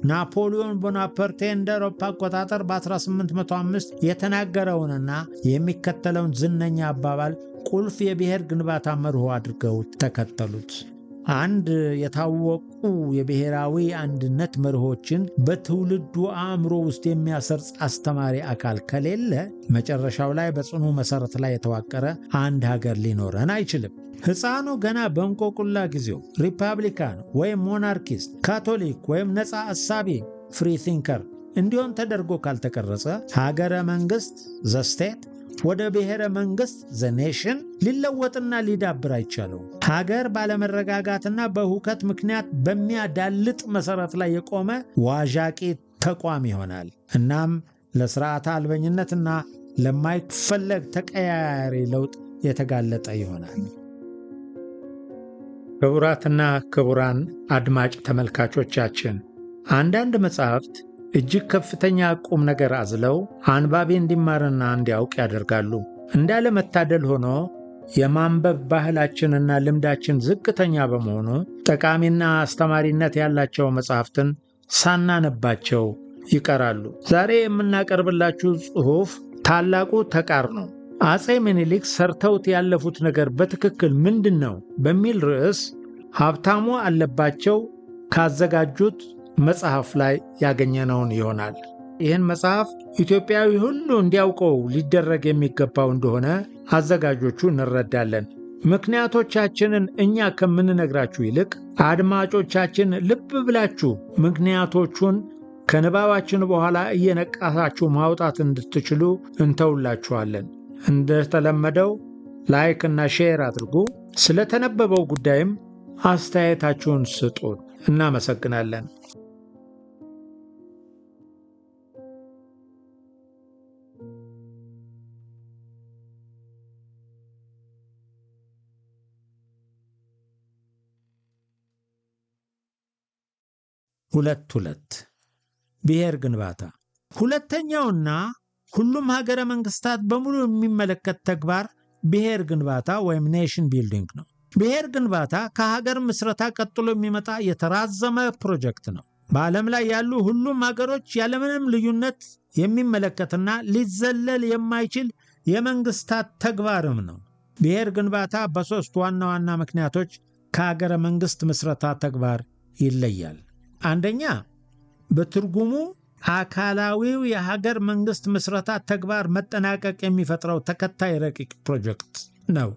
ናፖሊዮን ቦናፓርቴ እንደ አውሮፓ አቆጣጠር በ1805 የተናገረውንና የሚከተለውን ዝነኛ አባባል ቁልፍ የብሔር ግንባታ መርሆ አድርገው ተከተሉት። አንድ የታወቁ የብሔራዊ አንድነት መርሆችን በትውልዱ አእምሮ ውስጥ የሚያሰርጽ አስተማሪ አካል ከሌለ መጨረሻው ላይ በጽኑ መሰረት ላይ የተዋቀረ አንድ ሀገር ሊኖረን አይችልም። ሕፃኑ ገና በእንቆቁላ ጊዜው ሪፐብሊካን ወይም ሞናርኪስት፣ ካቶሊክ ወይም ነፃ አሳቢ ፍሪ ቲንከር እንዲሆን ተደርጎ ካልተቀረጸ ሀገረ መንግስት ዘ ስቴት ወደ ብሔረ መንግስት ዘ ኔሽን ሊለወጥና ሊዳብር አይቻለው። ሀገር ባለመረጋጋትና በሁከት ምክንያት በሚያዳልጥ መሰረት ላይ የቆመ ዋዣቂ ተቋም ይሆናል። እናም ለስርዓተ አልበኝነትና ለማይፈለግ ተቀያያሪ ለውጥ የተጋለጠ ይሆናል። ክቡራትና ክቡራን አድማጭ ተመልካቾቻችን አንዳንድ መጻሕፍት እጅግ ከፍተኛ ቁም ነገር አዝለው አንባቢ እንዲማርና እንዲያውቅ ያደርጋሉ። እንዳለመታደል ሆኖ የማንበብ ባህላችንና ልምዳችን ዝቅተኛ በመሆኑ ጠቃሚና አስተማሪነት ያላቸው መጻሕፍትን ሳናነባቸው ይቀራሉ። ዛሬ የምናቀርብላችሁ ጽሑፍ ታላቁ ተቃርኖ አፄ ምኒልክ ሰርተውት ያለፉት ነገር በትክክል ምንድን ነው በሚል ርዕስ ሀብታሙ አለባቸው ካዘጋጁት መጽሐፍ ላይ ያገኘነውን ይሆናል። ይህን መጽሐፍ ኢትዮጵያዊ ሁሉ እንዲያውቀው ሊደረግ የሚገባው እንደሆነ አዘጋጆቹ እንረዳለን። ምክንያቶቻችንን እኛ ከምንነግራችሁ ይልቅ አድማጮቻችን ልብ ብላችሁ ምክንያቶቹን ከንባባችን በኋላ እየነቃሳችሁ ማውጣት እንድትችሉ እንተውላችኋለን። እንደተለመደው ላይክ እና ሼር አድርጉ። ስለተነበበው ጉዳይም አስተያየታችሁን ስጡን። እናመሰግናለን። ሁለት ብሔር ግንባታ ሁለተኛውና ሁሉም ሀገረ መንግስታት በሙሉ የሚመለከት ተግባር ብሔር ግንባታ ወይም ኔሽን ቢልዲንግ ነው። ብሔር ግንባታ ከሀገር ምስረታ ቀጥሎ የሚመጣ የተራዘመ ፕሮጀክት ነው። በዓለም ላይ ያሉ ሁሉም ሀገሮች ያለምንም ልዩነት የሚመለከትና ሊዘለል የማይችል የመንግስታት ተግባርም ነው። ብሔር ግንባታ በሦስት ዋና ዋና ምክንያቶች ከሀገረ መንግስት ምስረታ ተግባር ይለያል። አንደኛ፣ በትርጉሙ አካላዊው የሀገር መንግስት ምስረታ ተግባር መጠናቀቅ የሚፈጥረው ተከታይ ረቂቅ ፕሮጀክት ነው።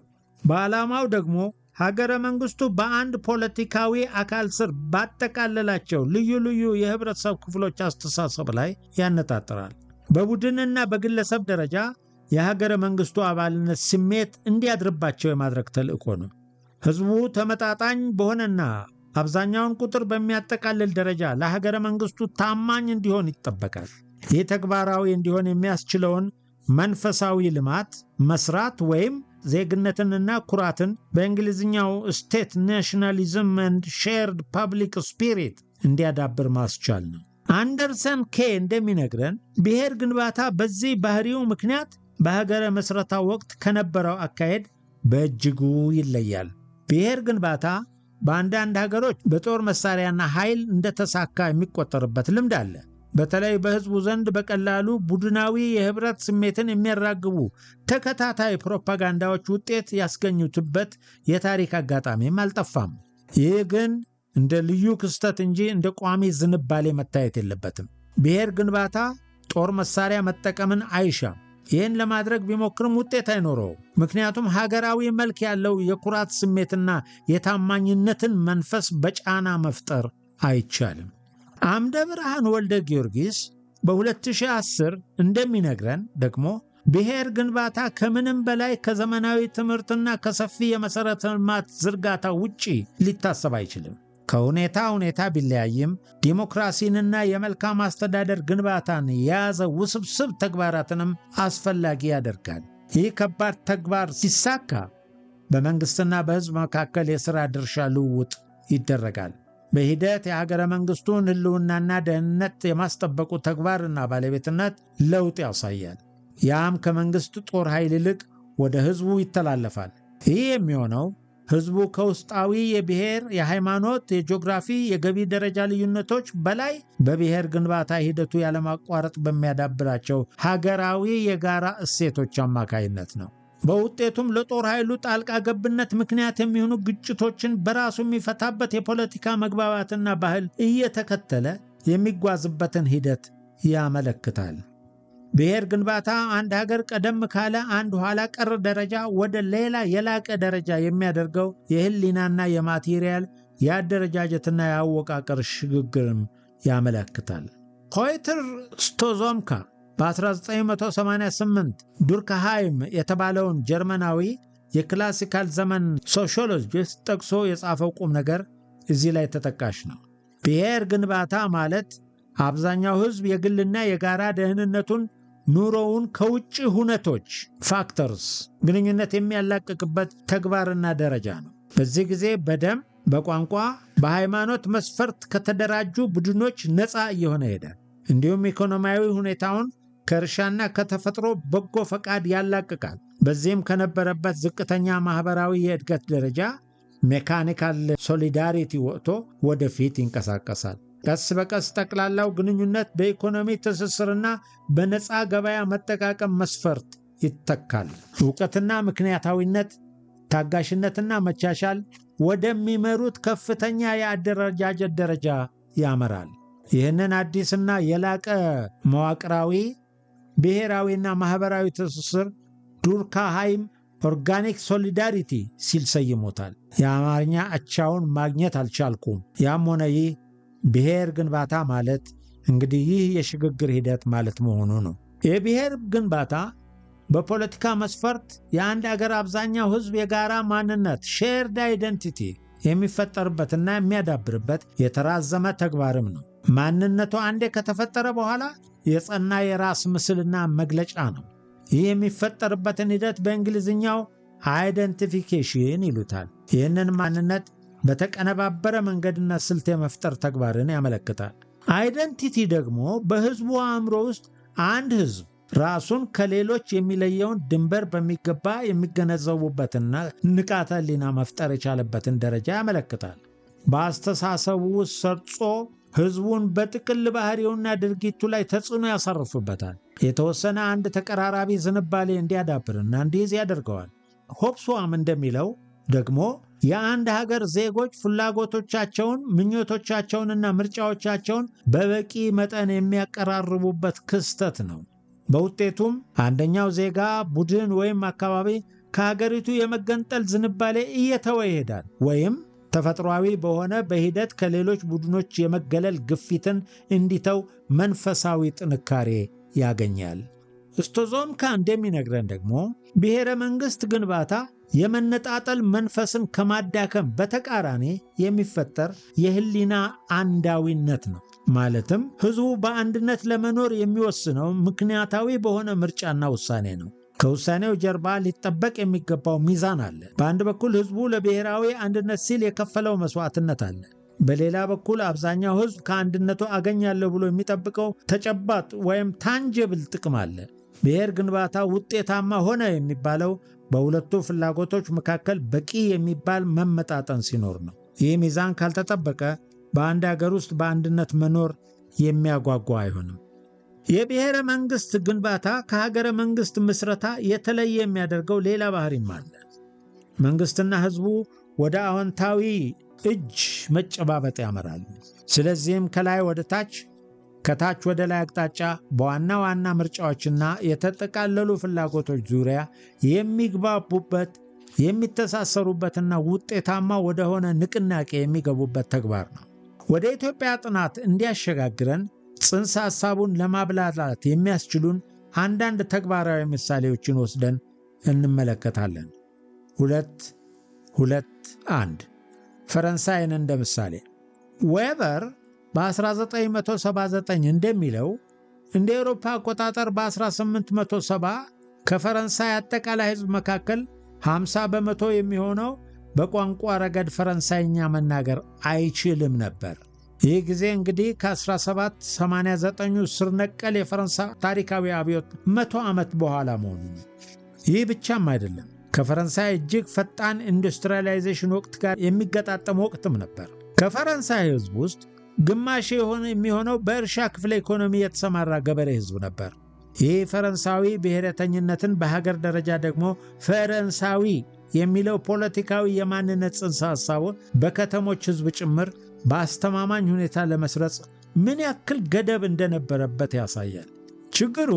በዓላማው ደግሞ ሀገረ መንግስቱ በአንድ ፖለቲካዊ አካል ስር ባጠቃለላቸው ልዩ ልዩ የህብረተሰብ ክፍሎች አስተሳሰብ ላይ ያነጣጥራል። በቡድንና በግለሰብ ደረጃ የሀገረ መንግስቱ አባልነት ስሜት እንዲያድርባቸው የማድረግ ተልእኮ ነው። ህዝቡ ተመጣጣኝ በሆነና አብዛኛውን ቁጥር በሚያጠቃልል ደረጃ ለሀገረ መንግስቱ ታማኝ እንዲሆን ይጠበቃል። ይህ ተግባራዊ እንዲሆን የሚያስችለውን መንፈሳዊ ልማት መስራት ወይም ዜግነትንና ኩራትን በእንግሊዝኛው ስቴት ናሽናሊዝም ኤንድ ሼርድ ፐብሊክ ስፒሪት እንዲያዳብር ማስቻል ነው። አንደርሰን ኬ እንደሚነግረን ብሔር ግንባታ በዚህ ባህሪው ምክንያት በሀገረ መስረታ ወቅት ከነበረው አካሄድ በእጅጉ ይለያል። ብሔር ግንባታ በአንዳንድ ሀገሮች በጦር መሳሪያና ኃይል እንደተሳካ የሚቆጠርበት ልምድ አለ። በተለይ በህዝቡ ዘንድ በቀላሉ ቡድናዊ የህብረት ስሜትን የሚያራግቡ ተከታታይ ፕሮፓጋንዳዎች ውጤት ያስገኙትበት የታሪክ አጋጣሚም አልጠፋም። ይህ ግን እንደ ልዩ ክስተት እንጂ እንደ ቋሚ ዝንባሌ መታየት የለበትም። ብሔር ግንባታ ጦር መሳሪያ መጠቀምን አይሻም። ይህን ለማድረግ ቢሞክርም ውጤት አይኖረውም። ምክንያቱም ሀገራዊ መልክ ያለው የኩራት ስሜትና የታማኝነትን መንፈስ በጫና መፍጠር አይቻልም። አምደ ብርሃን ወልደ ጊዮርጊስ በ2010 እንደሚነግረን ደግሞ ብሔር ግንባታ ከምንም በላይ ከዘመናዊ ትምህርትና ከሰፊ የመሠረተ ልማት ዝርጋታ ውጪ ሊታሰብ አይችልም። ከሁኔታ ሁኔታ ቢለያይም ዲሞክራሲንና የመልካም አስተዳደር ግንባታን የያዘ ውስብስብ ተግባራትንም አስፈላጊ ያደርጋል። ይህ ከባድ ተግባር ሲሳካ በመንግስትና በሕዝብ መካከል የሥራ ድርሻ ልውውጥ ይደረጋል። በሂደት የሀገረ መንግስቱን ህልውናና ደህንነት የማስጠበቁ ተግባርና ባለቤትነት ለውጥ ያሳያል። ያም ከመንግስት ጦር ኃይል ይልቅ ወደ ሕዝቡ ይተላለፋል። ይህ የሚሆነው ህዝቡ ከውስጣዊ የብሔር፣ የሃይማኖት፣ የጂኦግራፊ፣ የገቢ ደረጃ ልዩነቶች በላይ በብሔር ግንባታ ሂደቱ ያለማቋረጥ በሚያዳብራቸው ሀገራዊ የጋራ እሴቶች አማካይነት ነው። በውጤቱም ለጦር ኃይሉ ጣልቃ ገብነት ምክንያት የሚሆኑ ግጭቶችን በራሱ የሚፈታበት የፖለቲካ መግባባትና ባህል እየተከተለ የሚጓዝበትን ሂደት ያመለክታል። ብሔር ግንባታ አንድ ሀገር ቀደም ካለ አንድ ኋላ ቀር ደረጃ ወደ ሌላ የላቀ ደረጃ የሚያደርገው የህሊናና የማቴሪያል የአደረጃጀትና የአወቃቀር ሽግግርም ያመለክታል። ሆይተር ስቶዞምካ በ1988 ዱርክሃይም የተባለውን ጀርመናዊ የክላሲካል ዘመን ሶሺዮሎጂስት ጠቅሶ የጻፈው ቁም ነገር እዚህ ላይ ተጠቃሽ ነው። ብሔር ግንባታ ማለት አብዛኛው ህዝብ የግልና የጋራ ደህንነቱን ኑሮውን ከውጭ ሁነቶች ፋክተርስ ግንኙነት የሚያላቅቅበት ተግባርና ደረጃ ነው። በዚህ ጊዜ በደም፣ በቋንቋ፣ በሃይማኖት መስፈርት ከተደራጁ ቡድኖች ነፃ እየሆነ ይሄዳል። እንዲሁም ኢኮኖሚያዊ ሁኔታውን ከእርሻና ከተፈጥሮ በጎ ፈቃድ ያላቅቃል። በዚህም ከነበረበት ዝቅተኛ ማህበራዊ የእድገት ደረጃ ሜካኒካል ሶሊዳሪቲ ወጥቶ ወደፊት ይንቀሳቀሳል። ቀስ በቀስ ጠቅላላው ግንኙነት በኢኮኖሚ ትስስርና በነፃ ገበያ መጠቃቀም መስፈርት ይተካል። ዕውቀትና ምክንያታዊነት፣ ታጋሽነትና መቻቻል ወደሚመሩት ከፍተኛ የአደረጃጀት ደረጃ ያመራል። ይህንን አዲስና የላቀ መዋቅራዊ ብሔራዊና ማህበራዊ ትስስር ዱርክሃይም ኦርጋኒክ ሶሊዳሪቲ ሲል ሰይሞታል። የአማርኛ አቻውን ማግኘት አልቻልኩም። ያም ሆነ ይህ ብሔር ግንባታ ማለት እንግዲህ ይህ የሽግግር ሂደት ማለት መሆኑ ነው። የብሔር ግንባታ በፖለቲካ መስፈርት የአንድ አገር አብዛኛው ህዝብ የጋራ ማንነት ሼርድ አይደንቲቲ የሚፈጠርበትና የሚያዳብርበት የተራዘመ ተግባርም ነው። ማንነቱ አንዴ ከተፈጠረ በኋላ የጸና የራስ ምስልና መግለጫ ነው። ይህ የሚፈጠርበትን ሂደት በእንግሊዝኛው አይደንቲፊኬሽን ይሉታል። ይህንን ማንነት በተቀነባበረ መንገድና ስልት የመፍጠር ተግባርን ያመለክታል። አይደንቲቲ ደግሞ በህዝቡ አእምሮ ውስጥ አንድ ህዝብ ራሱን ከሌሎች የሚለየውን ድንበር በሚገባ የሚገነዘቡበትና ንቃተ ህሊና መፍጠር የቻለበትን ደረጃ ያመለክታል። በአስተሳሰቡ ውስጥ ሰርጾ ህዝቡን በጥቅል ባህሪውና ድርጊቱ ላይ ተጽዕኖ ያሳርፍበታል። የተወሰነ አንድ ተቀራራቢ ዝንባሌ እንዲያዳብርና እንዲይዝ ያደርገዋል። ሆብስዋም እንደሚለው ደግሞ የአንድ ሀገር ዜጎች ፍላጎቶቻቸውን፣ ምኞቶቻቸውንና ምርጫዎቻቸውን በበቂ መጠን የሚያቀራርቡበት ክስተት ነው። በውጤቱም አንደኛው ዜጋ፣ ቡድን ወይም አካባቢ ከሀገሪቱ የመገንጠል ዝንባሌ እየተወ ይሄዳል ወይም ተፈጥሯዊ በሆነ በሂደት ከሌሎች ቡድኖች የመገለል ግፊትን እንዲተው መንፈሳዊ ጥንካሬ ያገኛል። ስቶዞምካ እንደሚነግረን ደግሞ ብሔረ መንግስት ግንባታ የመነጣጠል መንፈስን ከማዳከም በተቃራኒ የሚፈጠር የህሊና አንዳዊነት ነው። ማለትም ህዝቡ በአንድነት ለመኖር የሚወስነው ምክንያታዊ በሆነ ምርጫና ውሳኔ ነው። ከውሳኔው ጀርባ ሊጠበቅ የሚገባው ሚዛን አለ። በአንድ በኩል ህዝቡ ለብሔራዊ አንድነት ሲል የከፈለው መስዋዕትነት አለ። በሌላ በኩል አብዛኛው ህዝብ ከአንድነቱ አገኛለሁ ብሎ የሚጠብቀው ተጨባጭ ወይም ታንጀብል ጥቅም አለ። ብሔር ግንባታ ውጤታማ ሆነ የሚባለው በሁለቱ ፍላጎቶች መካከል በቂ የሚባል መመጣጠን ሲኖር ነው። ይህ ሚዛን ካልተጠበቀ በአንድ ሀገር ውስጥ በአንድነት መኖር የሚያጓጓ አይሆንም። የብሔረ መንግስት ግንባታ ከሀገረ መንግስት ምስረታ የተለየ የሚያደርገው ሌላ ባህሪም አለ። መንግስትና ህዝቡ ወደ አዎንታዊ እጅ መጨባበጥ ያመራሉ። ስለዚህም ከላይ ወደ ታች፣ ከታች ወደ ላይ አቅጣጫ በዋና ዋና ምርጫዎችና የተጠቃለሉ ፍላጎቶች ዙሪያ የሚግባቡበት፣ የሚተሳሰሩበትና ውጤታማ ወደሆነ ንቅናቄ የሚገቡበት ተግባር ነው። ወደ ኢትዮጵያ ጥናት እንዲያሸጋግረን ጽንሰ ሐሳቡን ለማብላላት የሚያስችሉን አንዳንድ ተግባራዊ ምሳሌዎችን ወስደን እንመለከታለን። 2.2.1 ፈረንሳይን እንደ ምሳሌ። ዌበር በ1979 እንደሚለው እንደ አውሮፓ አቆጣጠር በ1870 ከፈረንሳይ አጠቃላይ ህዝብ መካከል 50 በመቶ የሚሆነው በቋንቋ ረገድ ፈረንሳይኛ መናገር አይችልም ነበር። ይህ ጊዜ እንግዲህ ከ1789 ስር ነቀል የፈረንሳይ ታሪካዊ አብዮት 100 ዓመት በኋላ መሆኑ ነው። ይህ ብቻም አይደለም። ከፈረንሳይ እጅግ ፈጣን ኢንዱስትሪያላይዜሽን ወቅት ጋር የሚገጣጠም ወቅትም ነበር። ከፈረንሳይ ሕዝብ ውስጥ ግማሽ የሚሆነው በእርሻ ክፍለ ኢኮኖሚ የተሰማራ ገበሬ ሕዝብ ነበር። ይህ ፈረንሳዊ ብሔረተኝነትን በሀገር ደረጃ ደግሞ ፈረንሳዊ የሚለው ፖለቲካዊ የማንነት ጽንሰ ሐሳቡ በከተሞች ሕዝብ ጭምር በአስተማማኝ ሁኔታ ለመስረጽ ምን ያክል ገደብ እንደነበረበት ያሳያል። ችግሩ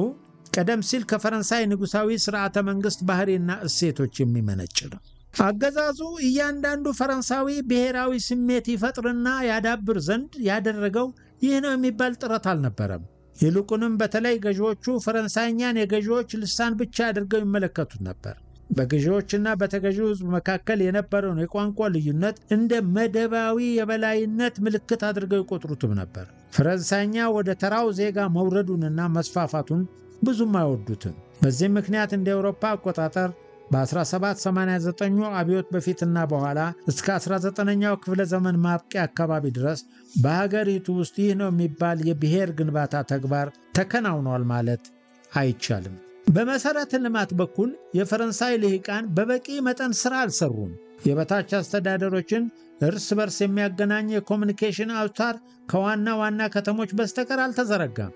ቀደም ሲል ከፈረንሳይ ንጉሳዊ ሥርዓተ መንግሥት ባህሪና እሴቶች የሚመነጭ ነው። አገዛዙ እያንዳንዱ ፈረንሳዊ ብሔራዊ ስሜት ይፈጥርና ያዳብር ዘንድ ያደረገው ይህ ነው የሚባል ጥረት አልነበረም። ይልቁንም በተለይ ገዢዎቹ ፈረንሳይኛን የገዢዎች ልሳን ብቻ አድርገው ይመለከቱት ነበር። በገዢዎችና በተገዢው ሕዝብ መካከል የነበረውን የቋንቋ ልዩነት እንደ መደባዊ የበላይነት ምልክት አድርገው ይቆጥሩትም ነበር። ፈረንሳይኛ ወደ ተራው ዜጋ መውረዱንና መስፋፋቱን ብዙም አይወዱትም። በዚህ ምክንያት እንደ አውሮፓ አቆጣጠር በ1789 አብዮት በፊትና በኋላ እስከ 19ኛው ክፍለ ዘመን ማብቂያ አካባቢ ድረስ በሀገሪቱ ውስጥ ይህ ነው የሚባል የብሔር ግንባታ ተግባር ተከናውኗል ማለት አይቻልም። በመሰረተ ልማት በኩል የፈረንሳይ ልሂቃን በበቂ መጠን ሥራ አልሰሩም። የበታች አስተዳደሮችን እርስ በርስ የሚያገናኝ የኮሚኒኬሽን አውታር ከዋና ዋና ከተሞች በስተቀር አልተዘረጋም።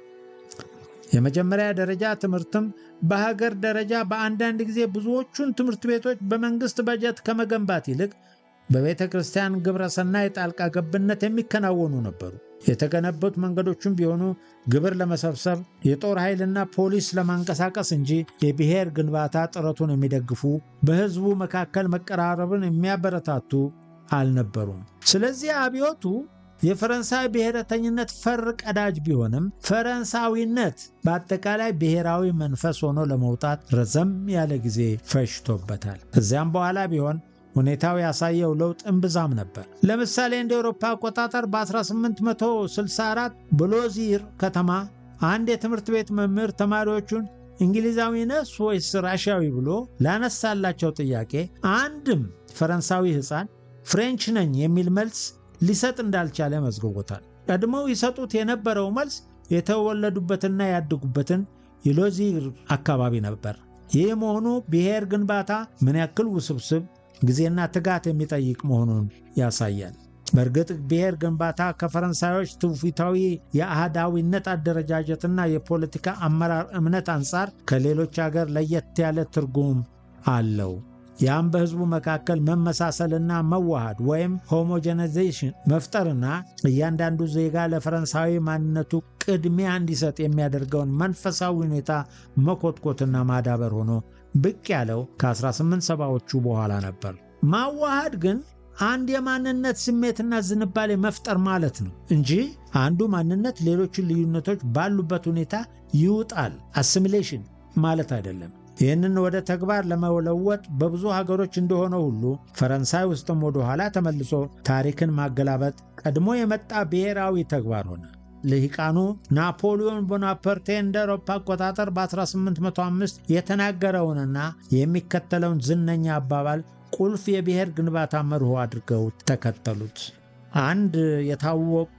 የመጀመሪያ ደረጃ ትምህርትም በሀገር ደረጃ በአንዳንድ ጊዜ ብዙዎቹን ትምህርት ቤቶች በመንግሥት በጀት ከመገንባት ይልቅ በቤተ ክርስቲያን ግብረ ሰናይ ጣልቃ ገብነት የሚከናወኑ ነበሩ። የተገነቡት መንገዶችም ቢሆኑ ግብር ለመሰብሰብ የጦር ኃይልና ፖሊስ ለማንቀሳቀስ እንጂ የብሔር ግንባታ ጥረቱን የሚደግፉ በሕዝቡ መካከል መቀራረብን የሚያበረታቱ አልነበሩም። ስለዚህ አብዮቱ የፈረንሳይ ብሔረተኝነት ፈር ቀዳጅ ቢሆንም ፈረንሳዊነት በአጠቃላይ ብሔራዊ መንፈስ ሆኖ ለመውጣት ረዘም ያለ ጊዜ ፈጅቶበታል። እዚያም በኋላ ቢሆን ሁኔታው ያሳየው ለውጥ እምብዛም ነበር። ለምሳሌ እንደ አውሮፓ አቆጣጠር በ1864 በሎዚር ከተማ አንድ የትምህርት ቤት መምህር ተማሪዎቹን እንግሊዛዊ ነህ ወይስ ራሽያዊ ብሎ ላነሳላቸው ጥያቄ አንድም ፈረንሳዊ ሕፃን ፍሬንች ነኝ የሚል መልስ ሊሰጥ እንዳልቻለ መዝግቦታል። ቀድሞው ይሰጡት የነበረው መልስ የተወለዱበትና ያደጉበትን የሎዚር አካባቢ ነበር። ይህ መሆኑ ብሔር ግንባታ ምን ያክል ውስብስብ ጊዜና ትጋት የሚጠይቅ መሆኑን ያሳያል። በእርግጥ ብሔር ግንባታ ከፈረንሳዮች ትውፊታዊ የአህዳዊነት አደረጃጀትና የፖለቲካ አመራር እምነት አንጻር ከሌሎች አገር ለየት ያለ ትርጉም አለው። ያም በሕዝቡ መካከል መመሳሰልና መዋሃድ ወይም ሆሞጀናይዜሽን መፍጠርና እያንዳንዱ ዜጋ ለፈረንሳዊ ማንነቱ ቅድሚያ እንዲሰጥ የሚያደርገውን መንፈሳዊ ሁኔታ መኮትኮትና ማዳበር ሆኖ ብቅ ያለው ከ1870ዎቹ በኋላ ነበር። ማዋሃድ ግን አንድ የማንነት ስሜትና ዝንባሌ መፍጠር ማለት ነው እንጂ አንዱ ማንነት ሌሎችን ልዩነቶች ባሉበት ሁኔታ ይውጣል አሲሚሌሽን ማለት አይደለም። ይህንን ወደ ተግባር ለመለወጥ በብዙ ሀገሮች እንደሆነ ሁሉ ፈረንሳይ ውስጥም ወደ ኋላ ተመልሶ ታሪክን ማገላበጥ ቀድሞ የመጣ ብሔራዊ ተግባር ሆነ። ልሂቃኑ ናፖሊዮን ቦናፓርቴ እንደ አውሮፓ አቆጣጠር በ1805 የተናገረውንና የሚከተለውን ዝነኛ አባባል ቁልፍ የብሔር ግንባታ መርሆ አድርገው ተከተሉት። አንድ የታወቁ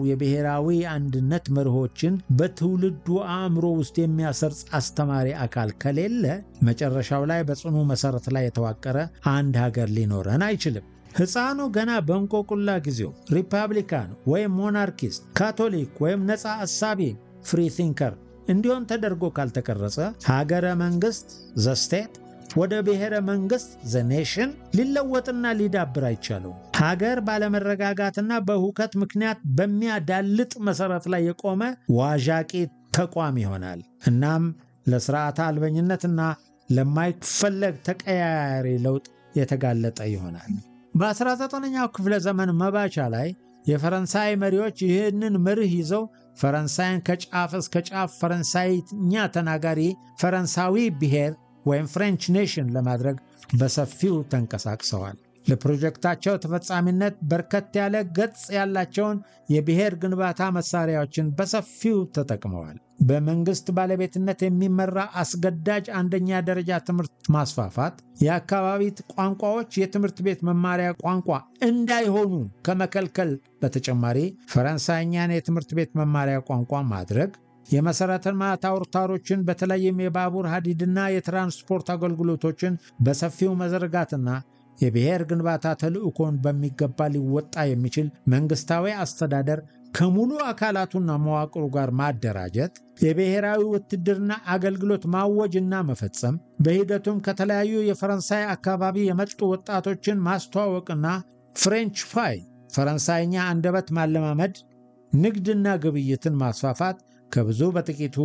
የብሔራዊ አንድነት መርሆችን በትውልዱ አእምሮ ውስጥ የሚያሰርጽ አስተማሪ አካል ከሌለ መጨረሻው ላይ በጽኑ መሠረት ላይ የተዋቀረ አንድ ሀገር ሊኖረን አይችልም። ሕፃኑ ገና በእንቆቁላ ጊዜው ሪፐብሊካን ወይም ሞናርኪስት፣ ካቶሊክ ወይም ነፃ አሳቢ ፍሪ ቲንከር እንዲሆን ተደርጎ ካልተቀረጸ ሀገረ መንግሥት ዘ ስቴት ወደ ብሔረ መንግሥት ዘ ኔሽን ሊለወጥና ሊዳብር አይቻለውም። ሀገር ባለመረጋጋትና በሁከት ምክንያት በሚያዳልጥ መሠረት ላይ የቆመ ዋዣቂ ተቋም ይሆናል። እናም ለሥርዓተ አልበኝነትና ለማይፈለግ ተቀያያሪ ለውጥ የተጋለጠ ይሆናል። በ19ኛው ክፍለ ዘመን መባቻ ላይ የፈረንሳይ መሪዎች ይህንን መርህ ይዘው ፈረንሳይን ከጫፍ እስከ ጫፍ ፈረንሳይኛ ተናጋሪ ፈረንሳዊ ብሔር ወይም ፍሬንች ኔሽን ለማድረግ በሰፊው ተንቀሳቅሰዋል። ለፕሮጀክታቸው ተፈጻሚነት በርከት ያለ ገጽ ያላቸውን የብሔር ግንባታ መሳሪያዎችን በሰፊው ተጠቅመዋል። በመንግስት ባለቤትነት የሚመራ አስገዳጅ አንደኛ ደረጃ ትምህርት ማስፋፋት፣ የአካባቢ ቋንቋዎች የትምህርት ቤት መማሪያ ቋንቋ እንዳይሆኑ ከመከልከል በተጨማሪ ፈረንሳይኛን የትምህርት ቤት መማሪያ ቋንቋ ማድረግ፣ የመሰረተ ልማት አውታሮችን በተለይም የባቡር ሐዲድና የትራንስፖርት አገልግሎቶችን በሰፊው መዘርጋትና የብሔር ግንባታ ተልዕኮን በሚገባ ሊወጣ የሚችል መንግስታዊ አስተዳደር ከሙሉ አካላቱና መዋቅሩ ጋር ማደራጀት፣ የብሔራዊ ውትድርና አገልግሎት ማወጅና መፈጸም፣ በሂደቱም ከተለያዩ የፈረንሳይ አካባቢ የመጡ ወጣቶችን ማስተዋወቅና ፍሬንች ፋይ ፈረንሳይኛ አንደበት ማለማመድ፣ ንግድና ግብይትን ማስፋፋት ከብዙ በጥቂቱ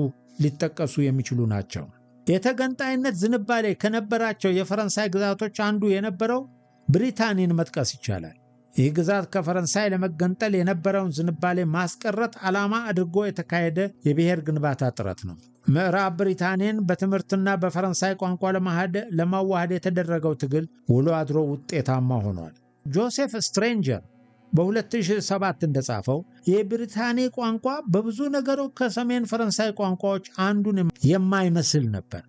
ሊጠቀሱ የሚችሉ ናቸው። የተገንጣይነት ዝንባሌ ከነበራቸው የፈረንሳይ ግዛቶች አንዱ የነበረው ብሪታንያን መጥቀስ ይቻላል። ይህ ግዛት ከፈረንሳይ ለመገንጠል የነበረውን ዝንባሌ ማስቀረት ዓላማ አድርጎ የተካሄደ የብሔር ግንባታ ጥረት ነው። ምዕራብ ብሪታንያን በትምህርትና በፈረንሳይ ቋንቋ ለማዋሃድ የተደረገው ትግል ውሎ አድሮ ውጤታማ ሆኗል። ጆሴፍ ስትሬንጀር በ2007 እንደጻፈው የብሪታንያ ቋንቋ በብዙ ነገሮች ከሰሜን ፈረንሳይ ቋንቋዎች አንዱን የማይመስል ነበር።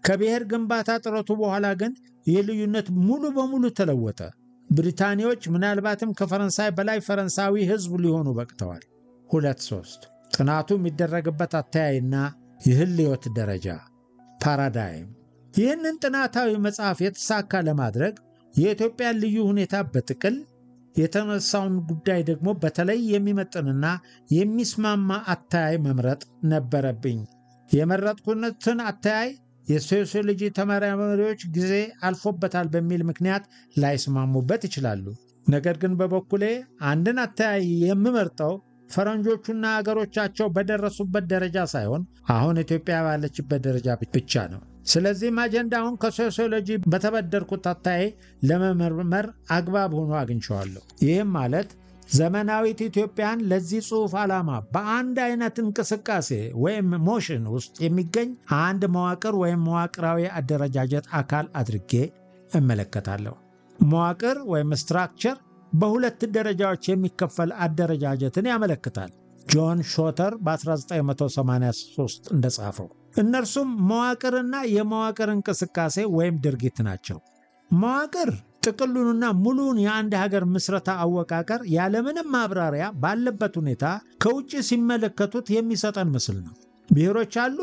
ከብሔር ግንባታ ጥረቱ በኋላ ግን የልዩነት ሙሉ በሙሉ ተለወጠ። ብሪታንያዎች ምናልባትም ከፈረንሳይ በላይ ፈረንሳዊ ሕዝብ ሊሆኑ በቅተዋል። 2-3 ጥናቱ የሚደረግበት አተያይና የህልዮት ደረጃ ፓራዳይም። ይህንን ጥናታዊ መጽሐፍ የተሳካ ለማድረግ የኢትዮጵያን ልዩ ሁኔታ በጥቅል የተነሳውን ጉዳይ ደግሞ በተለይ የሚመጥንና የሚስማማ አተያይ መምረጥ ነበረብኝ። የመረጥኩትን አተያይ የሶሲዮሎጂ ተመራማሪዎች ጊዜ አልፎበታል በሚል ምክንያት ላይስማሙበት ይችላሉ። ነገር ግን በበኩሌ አንድን አተያይ የምመርጠው ፈረንጆቹና አገሮቻቸው በደረሱበት ደረጃ ሳይሆን አሁን ኢትዮጵያ ባለችበት ደረጃ ብቻ ነው። ስለዚህም አጀንዳውን ከሶሲዮሎጂ በተበደርኩት አተያይ ለመመርመር አግባብ ሆኖ አግኝቼዋለሁ። ይህም ማለት ዘመናዊት ኢትዮጵያን ለዚህ ጽሑፍ ዓላማ በአንድ አይነት እንቅስቃሴ ወይም ሞሽን ውስጥ የሚገኝ አንድ መዋቅር ወይም መዋቅራዊ አደረጃጀት አካል አድርጌ እመለከታለሁ። መዋቅር ወይም ስትራክቸር በሁለት ደረጃዎች የሚከፈል አደረጃጀትን ያመለክታል። ጆን ሾተር በ1983 እንደጻፈው እነርሱም መዋቅርና የመዋቅር እንቅስቃሴ ወይም ድርጊት ናቸው። መዋቅር ጥቅሉንና ሙሉውን የአንድ ሀገር ምስረታ አወቃቀር ያለምንም ማብራሪያ ባለበት ሁኔታ ከውጭ ሲመለከቱት የሚሰጠን ምስል ነው። ብሔሮች አሉ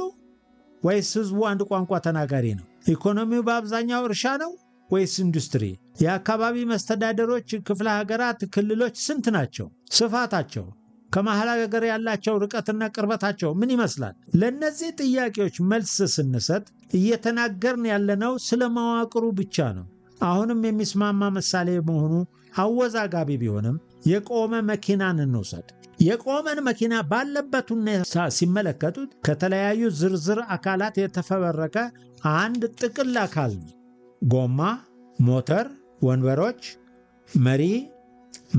ወይስ ህዝቡ አንድ ቋንቋ ተናጋሪ ነው? ኢኮኖሚው በአብዛኛው እርሻ ነው ወይስ ኢንዱስትሪ? የአካባቢ መስተዳደሮች፣ ክፍለ ሀገራት፣ ክልሎች ስንት ናቸው? ስፋታቸው፣ ከመሃል ሀገር ያላቸው ርቀትና ቅርበታቸው ምን ይመስላል? ለእነዚህ ጥያቄዎች መልስ ስንሰጥ እየተናገርን ያለነው ስለ መዋቅሩ ብቻ ነው። አሁንም የሚስማማ ምሳሌ መሆኑ አወዛጋቢ ቢሆንም የቆመ መኪናን እንውሰድ። የቆመን መኪና ባለበት ሁኔታ ሲመለከቱት ከተለያዩ ዝርዝር አካላት የተፈበረከ አንድ ጥቅል አካል ነው። ጎማ፣ ሞተር፣ ወንበሮች፣ መሪ፣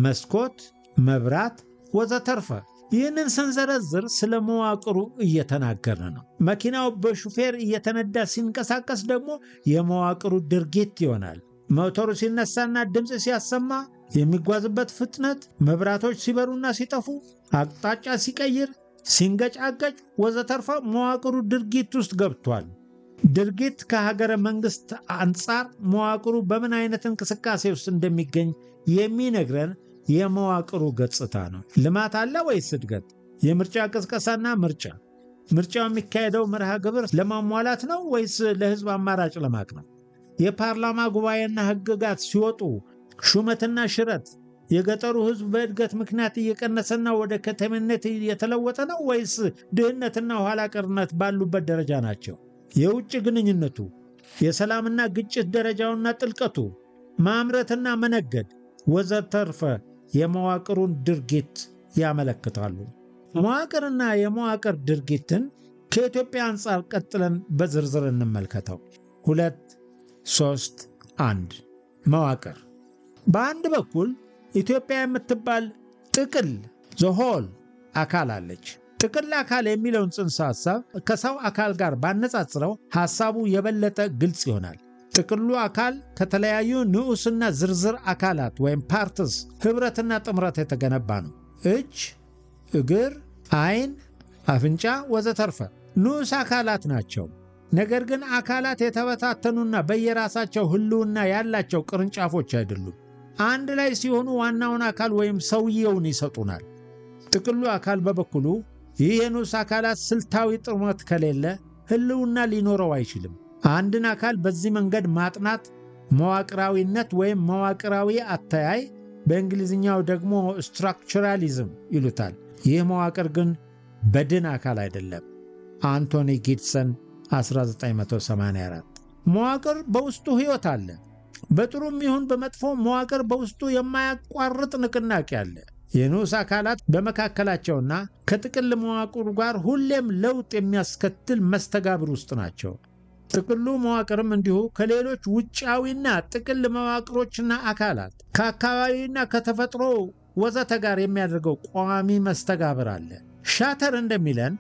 መስኮት፣ መብራት ወዘተርፈ። ይህንን ስንዘረዝር ስለ መዋቅሩ እየተናገርን ነው። መኪናው በሹፌር እየተነዳ ሲንቀሳቀስ ደግሞ የመዋቅሩ ድርጊት ይሆናል። ሞተሩ ሲነሳና ድምፅ ሲያሰማ፣ የሚጓዝበት ፍጥነት፣ መብራቶች ሲበሩና ሲጠፉ፣ አቅጣጫ ሲቀይር፣ ሲንገጫገጭ ወዘተርፈ መዋቅሩ ድርጊት ውስጥ ገብቷል። ድርጊት ከሀገረ መንግስት አንጻር መዋቅሩ በምን አይነት እንቅስቃሴ ውስጥ እንደሚገኝ የሚነግረን የመዋቅሩ ገጽታ ነው። ልማት አለ ወይስ እድገት? የምርጫ ቅስቀሳና ምርጫው የሚካሄደው መርሃ ግብር ለማሟላት ነው ወይስ ለህዝብ አማራጭ ለማቅረብ? የፓርላማ ጉባኤና ህግጋት ሲወጡ ሹመትና ሽረት የገጠሩ ህዝብ በእድገት ምክንያት እየቀነሰና ወደ ከተሜነት የተለወጠ ነው ወይስ ድህነትና ኋላ ቀርነት ባሉበት ደረጃ ናቸው? የውጭ ግንኙነቱ፣ የሰላምና ግጭት ደረጃውና ጥልቀቱ፣ ማምረትና መነገድ ወዘተርፈ የመዋቅሩን ድርጊት ያመለክታሉ። መዋቅርና የመዋቅር ድርጊትን ከኢትዮጵያ አንጻር ቀጥለን በዝርዝር እንመልከተው። 2-3-1 መዋቅር። በአንድ በኩል ኢትዮጵያ የምትባል ጥቅል ዘሆል አካል አለች። ጥቅል አካል የሚለውን ጽንሰ ሐሳብ ከሰው አካል ጋር ባነጻጽረው ሐሳቡ የበለጠ ግልጽ ይሆናል። ጥቅሉ አካል ከተለያዩ ንዑስና ዝርዝር አካላት ወይም ፓርትስ ህብረትና ጥምረት የተገነባ ነው። እጅ፣ እግር፣ አይን፣ አፍንጫ ወዘተርፈ ንዑስ አካላት ናቸው። ነገር ግን አካላት የተበታተኑና በየራሳቸው ህልውና ያላቸው ቅርንጫፎች አይደሉም። አንድ ላይ ሲሆኑ ዋናውን አካል ወይም ሰውየውን ይሰጡናል። ጥቅሉ አካል በበኩሉ ይህ የንዑስ አካላት ስልታዊ ጥምረት ከሌለ ህልውና ሊኖረው አይችልም። አንድን አካል በዚህ መንገድ ማጥናት መዋቅራዊነት ወይም መዋቅራዊ አተያይ፣ በእንግሊዝኛው ደግሞ ስትራክቸራሊዝም ይሉታል። ይህ መዋቅር ግን በድን አካል አይደለም። አንቶኒ ጊድሰን 1984። መዋቅር በውስጡ ሕይወት አለ። በጥሩም ይሁን በመጥፎ መዋቅር በውስጡ የማያቋርጥ ንቅናቄ አለ። የንዑስ አካላት በመካከላቸውና ከጥቅል መዋቅሩ ጋር ሁሌም ለውጥ የሚያስከትል መስተጋብር ውስጥ ናቸው። ጥቅሉ መዋቅርም እንዲሁ ከሌሎች ውጫዊና ጥቅል መዋቅሮችና አካላት ከአካባቢና ከተፈጥሮ ወዘተ ጋር የሚያደርገው ቋሚ መስተጋብር አለ። ሻተር እንደሚለን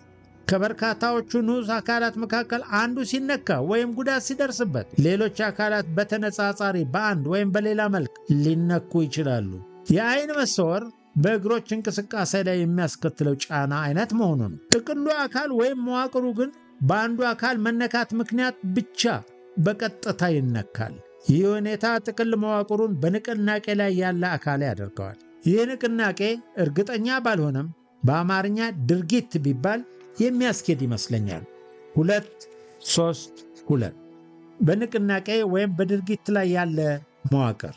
ከበርካታዎቹ ንዑስ አካላት መካከል አንዱ ሲነካ ወይም ጉዳት ሲደርስበት ሌሎች አካላት በተነጻጻሪ በአንድ ወይም በሌላ መልክ ሊነኩ ይችላሉ። የአይን መሰወር በእግሮች እንቅስቃሴ ላይ የሚያስከትለው ጫና አይነት መሆኑ ነው። ጥቅሉ አካል ወይም መዋቅሩ ግን በአንዱ አካል መነካት ምክንያት ብቻ በቀጥታ ይነካል። ይህ ሁኔታ ጥቅል መዋቅሩን በንቅናቄ ላይ ያለ አካል ያደርገዋል። ይህ ንቅናቄ እርግጠኛ ባልሆነም በአማርኛ ድርጊት ቢባል የሚያስኬድ ይመስለኛል። 2-3-2 በንቅናቄ ወይም በድርጊት ላይ ያለ መዋቅር።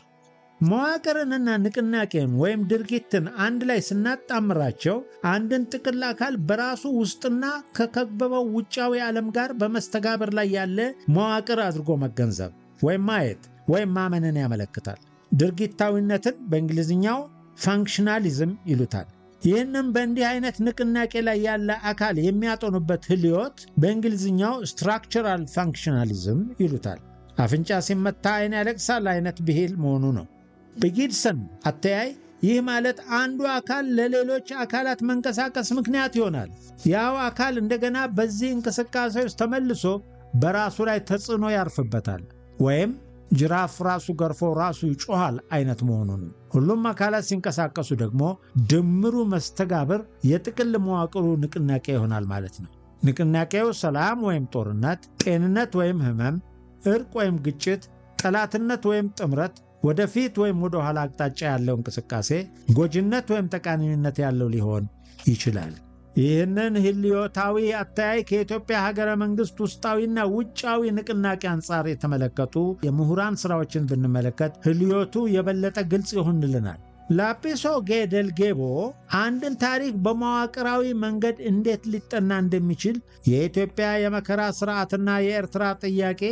መዋቅርንና ንቅናቄን ወይም ድርጊትን አንድ ላይ ስናጣምራቸው አንድን ጥቅል አካል በራሱ ውስጥና ከከበበው ውጫዊ ዓለም ጋር በመስተጋብር ላይ ያለ መዋቅር አድርጎ መገንዘብ ወይም ማየት ወይም ማመንን ያመለክታል። ድርጊታዊነትን በእንግሊዝኛው ፋንክሽናሊዝም ይሉታል። ይህንም በእንዲህ አይነት ንቅናቄ ላይ ያለ አካል የሚያጠኑበት ህልዮት በእንግሊዝኛው ስትራክቸራል ፋንክሽናሊዝም ይሉታል። አፍንጫ ሲመታ አይን ያለቅሳል አይነት ብሂል መሆኑ ነው። በጊድሰን አተያይ ይህ ማለት አንዱ አካል ለሌሎች አካላት መንቀሳቀስ ምክንያት ይሆናል። ያው አካል እንደገና በዚህ እንቅስቃሴ ውስጥ ተመልሶ በራሱ ላይ ተጽዕኖ ያርፍበታል። ወይም ጅራፍ ራሱ ገርፎ ራሱ ይጮሃል አይነት መሆኑ ነው። ሁሉም አካላት ሲንቀሳቀሱ ደግሞ ድምሩ መስተጋብር የጥቅል መዋቅሩ ንቅናቄ ይሆናል ማለት ነው። ንቅናቄው ሰላም ወይም ጦርነት፣ ጤንነት ወይም ህመም፣ እርቅ ወይም ግጭት፣ ጠላትነት ወይም ጥምረት፣ ወደፊት ወይም ወደ ኋላ አቅጣጫ ያለው እንቅስቃሴ፣ ጎጂነት ወይም ጠቃሚነት ያለው ሊሆን ይችላል። ይህንን ህልዮታዊ አተያይ ከኢትዮጵያ ሀገረ መንግሥት ውስጣዊና ውጫዊ ንቅናቄ አንጻር የተመለከቱ የምሁራን ሥራዎችን ብንመለከት ህልዮቱ የበለጠ ግልጽ ይሆንልናል። ላጲሶ ዴል ጌቦ አንድን ታሪክ በመዋቅራዊ መንገድ እንዴት ሊጠና እንደሚችል የኢትዮጵያ የመከራ ሥርዓትና የኤርትራ ጥያቄ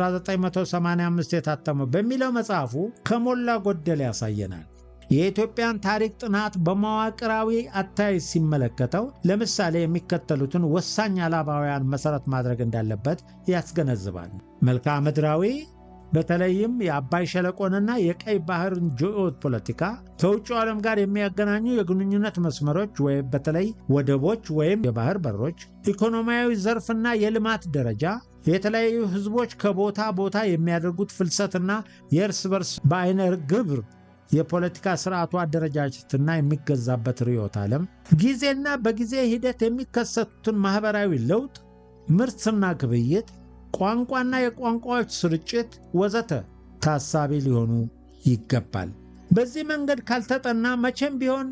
1985 የታተመው በሚለው መጽሐፉ ከሞላ ጎደል ያሳየናል። የኢትዮጵያን ታሪክ ጥናት በመዋቅራዊ አተያይ ሲመለከተው ለምሳሌ የሚከተሉትን ወሳኝ ዓላማውያን መሠረት ማድረግ እንዳለበት ያስገነዝባል። መልክዓ ምድራዊ፣ በተለይም የአባይ ሸለቆንና የቀይ ባህርን ጂኦፖለቲካ፣ ከውጭው ዓለም ጋር የሚያገናኙ የግንኙነት መስመሮች ወይም በተለይ ወደቦች ወይም የባህር በሮች፣ ኢኮኖሚያዊ ዘርፍና የልማት ደረጃ፣ የተለያዩ ህዝቦች ከቦታ ቦታ የሚያደርጉት ፍልሰትና የእርስ በርስ በአይነ ግብር የፖለቲካ ስርዓቱ አደረጃጀትና የሚገዛበት ርዕዮተ ዓለም፣ ጊዜና በጊዜ ሂደት የሚከሰቱትን ማህበራዊ ለውጥ፣ ምርትና ግብይት፣ ቋንቋና የቋንቋዎች ስርጭት ወዘተ ታሳቢ ሊሆኑ ይገባል። በዚህ መንገድ ካልተጠና መቼም ቢሆን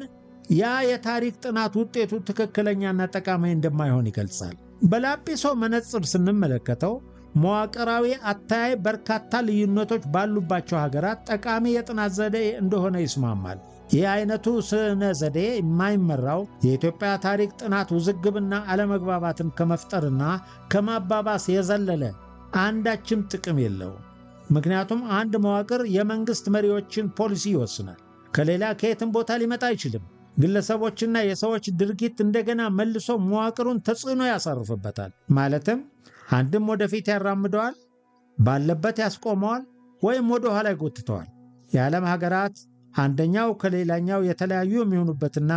ያ የታሪክ ጥናት ውጤቱ ትክክለኛና ጠቃሚ እንደማይሆን ይገልጻል። በላጲሶ መነጽር ስንመለከተው መዋቅራዊ አተያይ በርካታ ልዩነቶች ባሉባቸው ሀገራት ጠቃሚ የጥናት ዘዴ እንደሆነ ይስማማል። ይህ አይነቱ ስነ ዘዴ የማይመራው የኢትዮጵያ ታሪክ ጥናት ውዝግብና አለመግባባትን ከመፍጠርና ከማባባስ የዘለለ አንዳችም ጥቅም የለውም። ምክንያቱም አንድ መዋቅር የመንግሥት መሪዎችን ፖሊሲ ይወስናል። ከሌላ ከየትም ቦታ ሊመጣ አይችልም። ግለሰቦችና የሰዎች ድርጊት እንደገና መልሶ መዋቅሩን ተጽዕኖ ያሳርፍበታል። ማለትም አንድም ወደፊት ያራምደዋል፣ ባለበት ያስቆመዋል፣ ወይም ወደ ኋላ ይጎትተዋል። የዓለም ሀገራት አንደኛው ከሌላኛው የተለያዩ የሚሆኑበትና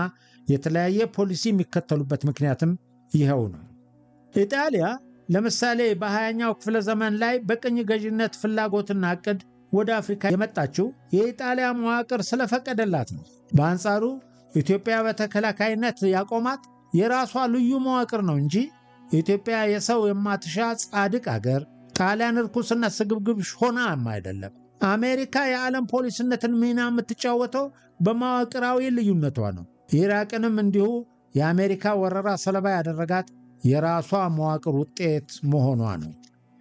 የተለያየ ፖሊሲ የሚከተሉበት ምክንያትም ይኸው ነው። ኢጣሊያ ለምሳሌ በ20ኛው ክፍለ ዘመን ላይ በቅኝ ገዥነት ፍላጎትና ዕቅድ ወደ አፍሪካ የመጣችው የኢጣሊያ መዋቅር ስለፈቀደላት ነው። በአንጻሩ ኢትዮጵያ በተከላካይነት ያቆማት የራሷ ልዩ መዋቅር ነው እንጂ ኢትዮጵያ የሰው የማትሻ ጻድቅ አገር፣ ጣሊያን ርኩስና ስግብግብ ሆናም አይደለም። አሜሪካ የዓለም ፖሊስነትን ሚና የምትጫወተው በመዋቅራዊ ልዩነቷ ነው። ኢራቅንም እንዲሁ የአሜሪካ ወረራ ሰለባ ያደረጋት የራሷ መዋቅር ውጤት መሆኗ ነው።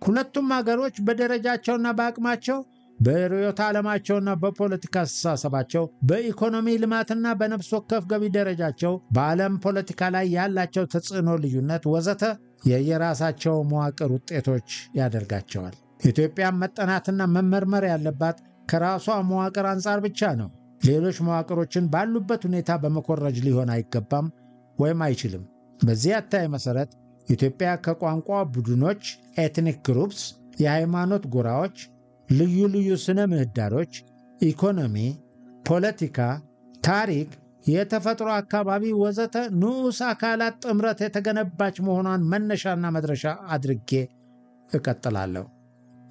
ሁለቱም ሀገሮች በደረጃቸውና በአቅማቸው፣ በርዕዮተ ዓለማቸውና በፖለቲካ አስተሳሰባቸው፣ በኢኮኖሚ ልማትና በነፍስ ወከፍ ገቢ ደረጃቸው፣ በዓለም ፖለቲካ ላይ ያላቸው ተጽዕኖ ልዩነት ወዘተ የየራሳቸው መዋቅር ውጤቶች ያደርጋቸዋል። ኢትዮጵያም መጠናትና መመርመር ያለባት ከራሷ መዋቅር አንጻር ብቻ ነው። ሌሎች መዋቅሮችን ባሉበት ሁኔታ በመኮረጅ ሊሆን አይገባም ወይም አይችልም። በዚህ አታይ መሠረት ኢትዮጵያ ከቋንቋ ቡድኖች ኤትኒክ ግሩፕስ፣ የሃይማኖት ጎራዎች፣ ልዩ ልዩ ስነ ምህዳሮች፣ ኢኮኖሚ፣ ፖለቲካ፣ ታሪክ፣ የተፈጥሮ አካባቢ ወዘተ ንዑስ አካላት ጥምረት የተገነባች መሆኗን መነሻና መድረሻ አድርጌ እቀጥላለሁ።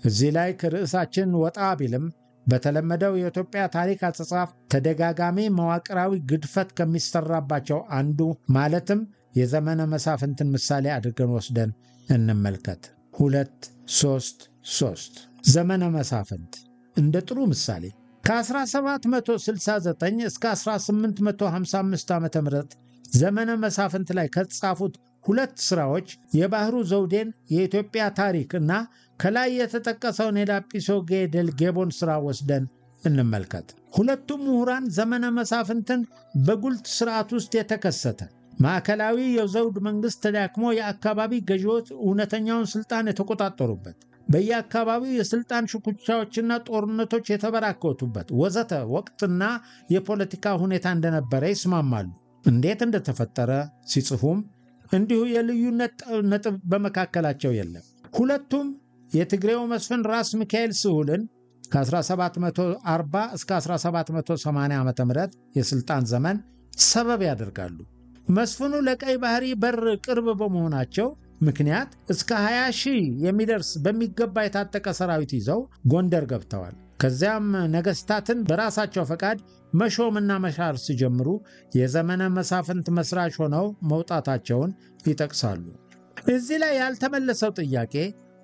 እዚህ ላይ ከርዕሳችን ወጣ ቢልም በተለመደው የኢትዮጵያ ታሪክ አጻጻፍ ተደጋጋሚ መዋቅራዊ ግድፈት ከሚሰራባቸው አንዱ ማለትም የዘመነ መሳፍንትን ምሳሌ አድርገን ወስደን እንመልከት። 2-3-3 ዘመነ መሳፍንት እንደ ጥሩ ምሳሌ ከ1769 እስከ 1855 ዓ.ም ዘመነ መሳፍንት ላይ ከተጻፉት ሁለት ሥራዎች የባሕሩ ዘውዴን የኢትዮጵያ ታሪክ እና ከላይ የተጠቀሰውን የላጲሶ ዴል ጌቦን ሥራ ወስደን እንመልከት። ሁለቱም ምሁራን ዘመነ መሳፍንትን በጉልት ሥርዓት ውስጥ የተከሰተ ማዕከላዊ የዘውድ መንግሥት ተዳክሞ የአካባቢ ገዢዎች እውነተኛውን ሥልጣን የተቆጣጠሩበት፣ በየአካባቢው የሥልጣን ሽኩቻዎችና ጦርነቶች የተበራከቱበት ወዘተ ወቅትና የፖለቲካ ሁኔታ እንደነበረ ይስማማሉ። እንዴት እንደተፈጠረ ሲጽፉም እንዲሁ የልዩነት ነጥብ በመካከላቸው የለም። ሁለቱም የትግሬው መስፍን ራስ ሚካኤል ስሁልን ከ1740 እስከ 1780 ዓ.ም የሥልጣን ዘመን ሰበብ ያደርጋሉ። መስፍኑ ለቀይ ባህሪ በር ቅርብ በመሆናቸው ምክንያት እስከ 20 ሺህ የሚደርስ በሚገባ የታጠቀ ሰራዊት ይዘው ጎንደር ገብተዋል። ከዚያም ነገሥታትን በራሳቸው ፈቃድ መሾምና መሻር ሲጀምሩ የዘመነ መሳፍንት መስራች ሆነው መውጣታቸውን ይጠቅሳሉ። እዚህ ላይ ያልተመለሰው ጥያቄ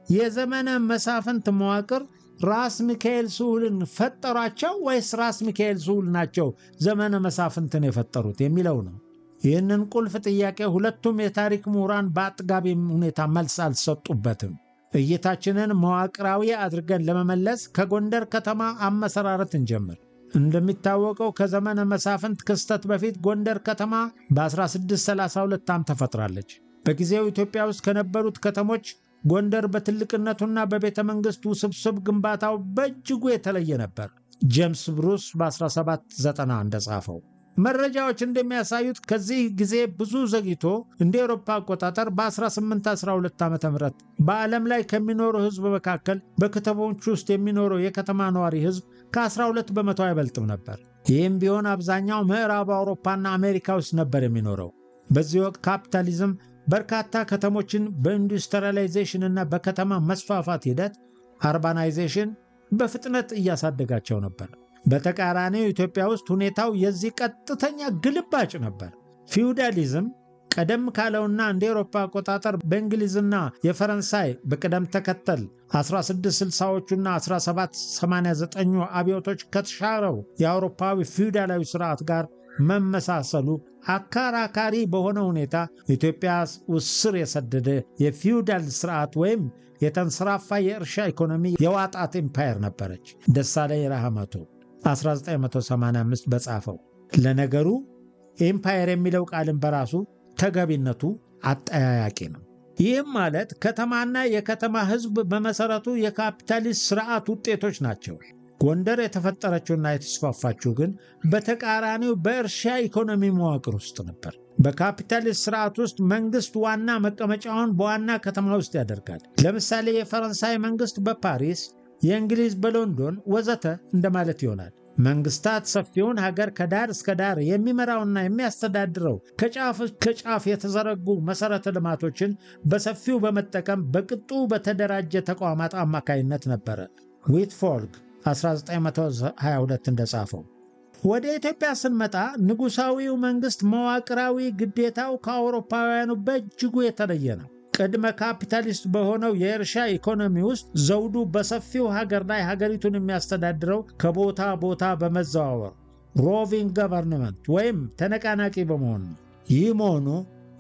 የዘመነ መሳፍንት መዋቅር ራስ ሚካኤል ስሁልን ፈጠሯቸው ወይስ ራስ ሚካኤል ስሁል ናቸው ዘመነ መሳፍንትን የፈጠሩት የሚለው ነው። ይህንን ቁልፍ ጥያቄ ሁለቱም የታሪክ ምሁራን በአጥጋቢ ሁኔታ መልስ አልሰጡበትም። እይታችንን መዋቅራዊ አድርገን ለመመለስ ከጎንደር ከተማ አመሰራረት እንጀምር። እንደሚታወቀው ከዘመነ መሳፍንት ክስተት በፊት ጎንደር ከተማ በ1632 ዓ.ም ተፈጥራለች። በጊዜው ኢትዮጵያ ውስጥ ከነበሩት ከተሞች ጎንደር በትልቅነቱና በቤተ መንግሥት ውስብስብ ግንባታው በእጅጉ የተለየ ነበር። ጄምስ ብሩስ በ1790 እንደጻፈው መረጃዎች እንደሚያሳዩት ከዚህ ጊዜ ብዙ ዘግይቶ እንደ አውሮፓ አቆጣጠር በ1812 ዓ.ም በዓለም ላይ ከሚኖረው ሕዝብ መካከል በከተሞች ውስጥ የሚኖረው የከተማ ነዋሪ ሕዝብ ከ12 በመቶ አይበልጥም ነበር። ይህም ቢሆን አብዛኛው ምዕራብ አውሮፓና አሜሪካ ውስጥ ነበር የሚኖረው። በዚህ ወቅት ካፒታሊዝም በርካታ ከተሞችን በኢንዱስትሪያላይዜሽን እና በከተማ መስፋፋት ሂደት አርባናይዜሽን በፍጥነት እያሳደጋቸው ነበር። በተቃራኒው ኢትዮጵያ ውስጥ ሁኔታው የዚህ ቀጥተኛ ግልባጭ ነበር። ፊውዳሊዝም ቀደም ካለውና እንደ አውሮፓ አቆጣጠር በእንግሊዝና የፈረንሳይ በቅደም ተከተል 1660ዎቹና 1789 አብዮቶች ከተሻረው የአውሮፓዊ ፊውዳላዊ ሥርዓት ጋር መመሳሰሉ አከራካሪ በሆነ ሁኔታ ኢትዮጵያ ውስጥ ስር የሰደደ የፊውዳል ሥርዓት ወይም የተንሰራፋ የእርሻ ኢኮኖሚ የዋጣት ኤምፓየር ነበረች። ደሳለኝ ረሃመቶ 1985 በጻፈው። ለነገሩ ኤምፓየር የሚለው ቃልን በራሱ ተገቢነቱ አጠያያቂ ነው። ይህም ማለት ከተማና የከተማ ሕዝብ በመሠረቱ የካፒታሊስት ሥርዓት ውጤቶች ናቸው። ጎንደር የተፈጠረችውና የተስፋፋችው ግን በተቃራኒው በእርሻ ኢኮኖሚ መዋቅር ውስጥ ነበር። በካፒታሊስት ሥርዓት ውስጥ መንግሥት ዋና መቀመጫውን በዋና ከተማ ውስጥ ያደርጋል። ለምሳሌ የፈረንሳይ መንግሥት በፓሪስ፣ የእንግሊዝ በሎንዶን ወዘተ እንደማለት ይሆናል። መንግሥታት ሰፊውን ሀገር ከዳር እስከ ዳር የሚመራውና የሚያስተዳድረው ከጫፍ እስከ ጫፍ የተዘረጉ መሠረተ ልማቶችን በሰፊው በመጠቀም በቅጡ በተደራጀ ተቋማት አማካይነት ነበረ። ዊትፎርድ 1922 እንደጻፈው። ወደ ኢትዮጵያ ስንመጣ ንጉሣዊው መንግሥት መዋቅራዊ ግዴታው ከአውሮፓውያኑ በእጅጉ የተለየ ነው። ቅድመ ካፒታሊስት በሆነው የእርሻ ኢኮኖሚ ውስጥ ዘውዱ በሰፊው ሀገር ላይ ሀገሪቱን የሚያስተዳድረው ከቦታ ቦታ በመዘዋወር ሮቪንግ ገቨርንመንት ወይም ተነቃናቂ በመሆን ነው። ይህ መሆኑ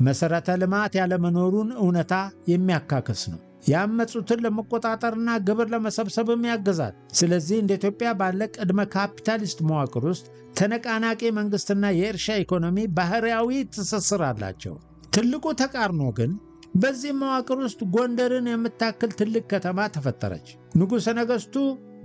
መሠረተ ልማት ያለመኖሩን እውነታ የሚያካክስ ነው። ያመጹትን ለመቆጣጠርና ግብር ለመሰብሰብም ያግዛል። ስለዚህ እንደ ኢትዮጵያ ባለ ቅድመ ካፒታሊስት መዋቅር ውስጥ ተነቃናቂ መንግሥትና የእርሻ ኢኮኖሚ ባህሪያዊ ትስስር አላቸው። ትልቁ ተቃርኖ ግን በዚህ መዋቅር ውስጥ ጎንደርን የምታክል ትልቅ ከተማ ተፈጠረች። ንጉሠ ነገሥቱ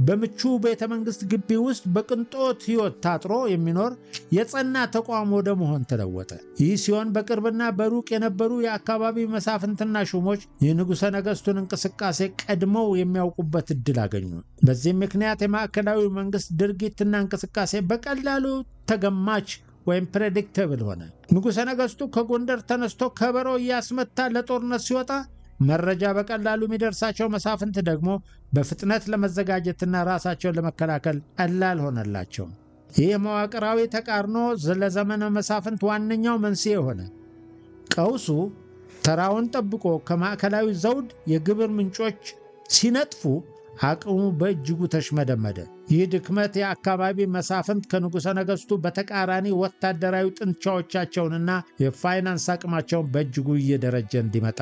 በምቹ ቤተ መንግሥት ግቢ ውስጥ በቅንጦት ሕይወት ታጥሮ የሚኖር የጸና ተቋም ወደ መሆን ተለወጠ። ይህ ሲሆን በቅርብና በሩቅ የነበሩ የአካባቢ መሳፍንትና ሹሞች የንጉሠ ነገሥቱን እንቅስቃሴ ቀድመው የሚያውቁበት ዕድል አገኙ። በዚህም ምክንያት የማዕከላዊ መንግሥት ድርጊትና እንቅስቃሴ በቀላሉ ተገማች ወይም ፕሬዲክተብል ሆነ። ንጉሠ ነገሥቱ ከጎንደር ተነስቶ ከበሮ እያስመታ ለጦርነት ሲወጣ መረጃ በቀላሉ የሚደርሳቸው መሳፍንት ደግሞ በፍጥነት ለመዘጋጀትና ራሳቸውን ለመከላከል ቀላል ሆነላቸው። ይህ መዋቅራዊ ተቃርኖ ለዘመነ መሳፍንት ዋነኛው መንስኤ ሆነ። ቀውሱ ተራውን ጠብቆ ከማዕከላዊ ዘውድ የግብር ምንጮች ሲነጥፉ አቅሙ በእጅጉ ተሽመደመደ። ይህ ድክመት የአካባቢ መሳፍንት ከንጉሠ ነገሥቱ በተቃራኒ ወታደራዊ ጥንቻዎቻቸውንና የፋይናንስ አቅማቸውን በእጅጉ እየደረጀ እንዲመጣ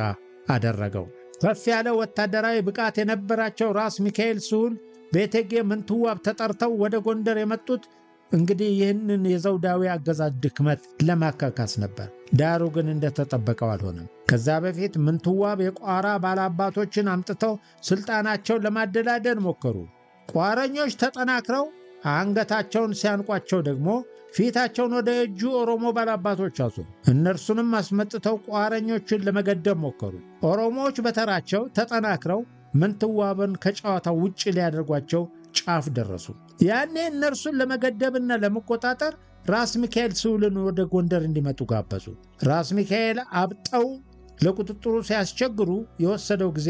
አደረገው። ከፍ ያለ ወታደራዊ ብቃት የነበራቸው ራስ ሚካኤል ስሁል በእቴጌ ምንትዋብ ተጠርተው ወደ ጎንደር የመጡት እንግዲህ ይህንን የዘውዳዊ አገዛዝ ድክመት ለማካካስ ነበር። ዳሩ ግን እንደተጠበቀው አልሆነም። ከዛ በፊት ምንትዋብ የቋራ ባላባቶችን አምጥተው ሥልጣናቸውን ለማደላደል ሞከሩ። ቋረኞች ተጠናክረው አንገታቸውን ሲያንቋቸው ደግሞ ፊታቸውን ወደ እጁ ኦሮሞ ባላባቶች አዙ። እነርሱንም አስመጥተው ቋረኞችን ለመገደብ ሞከሩ። ኦሮሞዎች በተራቸው ተጠናክረው ምንትዋብን ከጨዋታው ውጭ ሊያደርጓቸው ጫፍ ደረሱ። ያኔ እነርሱን ለመገደብና ለመቆጣጠር ራስ ሚካኤል ስሁልን ወደ ጎንደር እንዲመጡ ጋበዙ። ራስ ሚካኤል አብጠው ለቁጥጥሩ ሲያስቸግሩ የወሰደው ጊዜ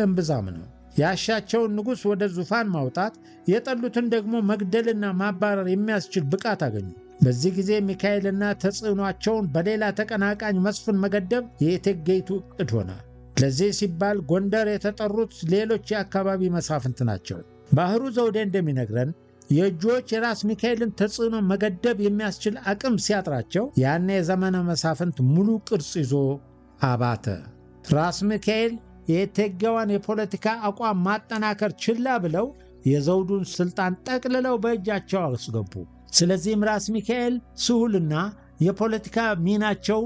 እምብዛም ነው። ያሻቸውን ንጉሥ ወደ ዙፋን ማውጣት፣ የጠሉትን ደግሞ መግደልና ማባረር የሚያስችል ብቃት አገኙ። በዚህ ጊዜ ሚካኤልና ተጽዕኗቸውን በሌላ ተቀናቃኝ መስፍን መገደብ የእቴጌይቱ ዕቅድ ሆነ። ለዚህ ሲባል ጎንደር የተጠሩት ሌሎች የአካባቢ መሳፍንት ናቸው። ባህሩ ዘውዴ እንደሚነግረን የእጆች የራስ ሚካኤልን ተጽዕኖ መገደብ የሚያስችል አቅም ሲያጥራቸው ያኔ የዘመነ መሳፍንት ሙሉ ቅርጽ ይዞ አባተ። ራስ ሚካኤል የእቴጌዋን የፖለቲካ አቋም ማጠናከር ችላ ብለው የዘውዱን ሥልጣን ጠቅልለው በእጃቸው አስገቡ። ስለዚህም ራስ ሚካኤል ስሁልና የፖለቲካ ሚናቸው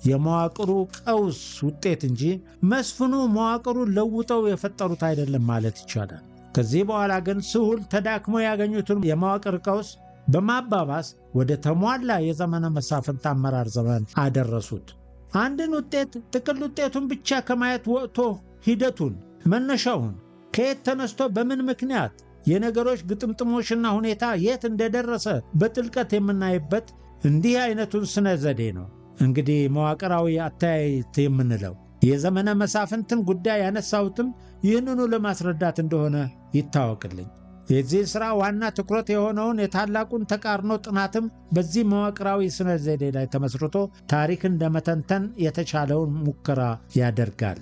የመዋቅሩ ቀውስ ውጤት እንጂ መስፍኑ መዋቅሩን ለውጠው የፈጠሩት አይደለም ማለት ይቻላል። ከዚህ በኋላ ግን ስሁል ተዳክሞ ያገኙትን የመዋቅር ቀውስ በማባባስ ወደ ተሟላ የዘመነ መሳፍንት አመራር ዘመን አደረሱት። አንድን ውጤት ጥቅል ውጤቱን ብቻ ከማየት ወጥቶ ሂደቱን፣ መነሻውን፣ ከየት ተነስቶ በምን ምክንያት የነገሮች ግጥምጥሞሽና ሁኔታ የት እንደደረሰ በጥልቀት የምናይበት እንዲህ አይነቱን ስነ ዘዴ ነው እንግዲህ መዋቅራዊ አተያየት የምንለው። የዘመነ መሳፍንትን ጉዳይ ያነሳሁትም ይህንኑ ለማስረዳት እንደሆነ ይታወቅልኝ። የዚህ ሥራ ዋና ትኩረት የሆነውን የታላቁን ተቃርኖ ጥናትም በዚህ መዋቅራዊ ስነ ዘዴ ላይ ተመስርቶ ታሪክን ለመተንተን የተቻለውን ሙከራ ያደርጋል።